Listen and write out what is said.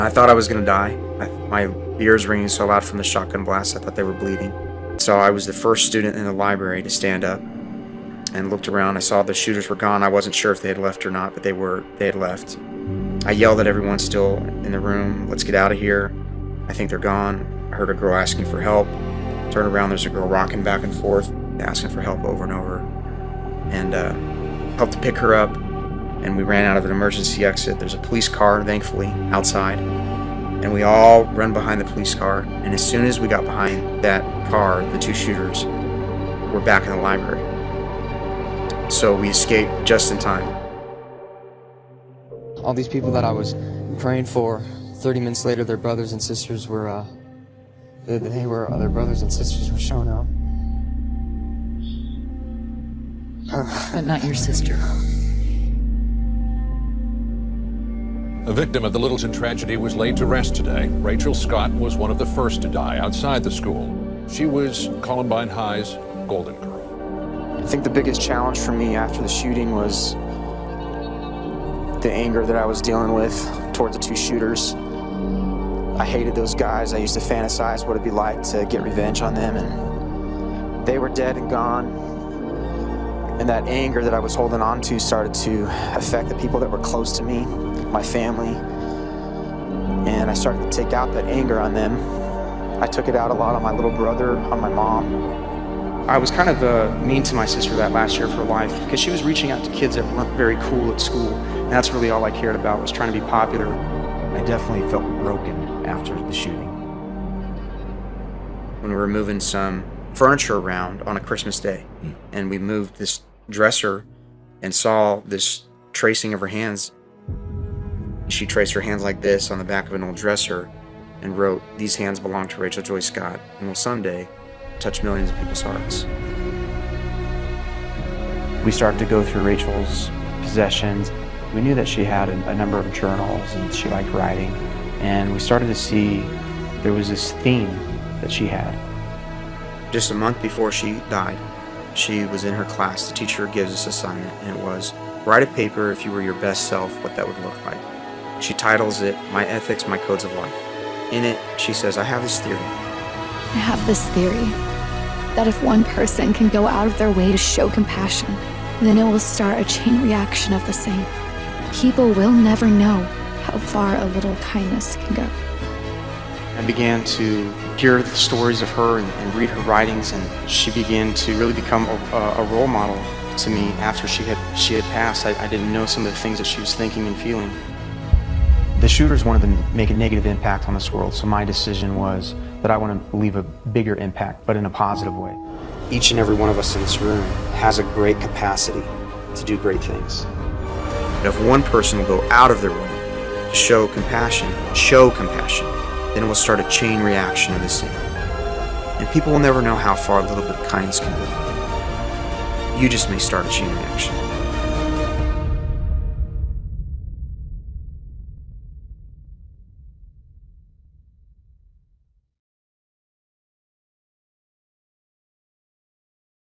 I thought I was gonna die. My ears ringing so loud from the shotgun blast, I thought they were bleeding. So I was the first student in the library to stand up and looked around. I saw the shooters were gone. I wasn't sure if they had left or not, but they had left. I yelled at everyone still in the room, "Let's get out of here. I think they're gone." I heard a girl asking for help. Turned around, there's a girl rocking back and forth, asking for help over and over. And helped to pick her up, and we ran out of an emergency exit. There's a police car, thankfully, outside. And we all run behind the police car, and as soon as we got behind that car, the two shooters were back in the library. So we escaped just in time. All these people that I was praying for, 30 minutes later, their brothers and sisters were, their brothers and sisters were showing up. But not your sister. A victim of the Littleton tragedy was laid to rest today. Rachel Scott was one of the first to die outside the school. She was Columbine High's golden girl. I think the biggest challenge for me after the shooting was the anger that I was dealing with towards the two shooters. I hated those guys. I used to fantasize what it'd be like to get revenge on them, and they were dead and gone. And that anger that I was holding on to started to affect the people that were close to me, my family. And I started to take out that anger on them. I took it out a lot on my little brother, on my mom. I was kind of mean to my sister that last year of her life because she was reaching out to kids that weren't very cool at school. And that's really all I cared about, was trying to be popular. I definitely felt broken after the shooting. When we were moving some furniture around on a Christmas day, and we moved this dresser and saw this tracing of her hands. She traced her hands like this on the back of an old dresser and wrote, "These hands belong to Rachel Joy Scott and will someday touch millions of people's hearts." We started to go through Rachel's possessions. We knew that she had a number of journals and she liked writing, and we started to see there was this theme that she had. Just a month before she died, she was in her class. The teacher gives us an assignment, and it was, write a paper if you were your best self, what that would look like. She titles it, "My Ethics, My Codes of Life." In it, she says, I have this theory that if one person can go out of their way to show compassion, then it will start a chain reaction of the same. People will never know how far a little kindness can go. I began to hear the stories of her and read her writings, and she began to really become a role model to me after she had passed. I didn't know some of the things that she was thinking and feeling. The shooters wanted to make a negative impact on this world, so my decision was that I want to leave a bigger impact, but in a positive way. Each and every one of us in this room has a great capacity to do great things. But if one person will go out of their way to show compassion, then it will start a chain reaction of the same. And people will never know how far a little bit of kindness can go. You just may start a chain reaction.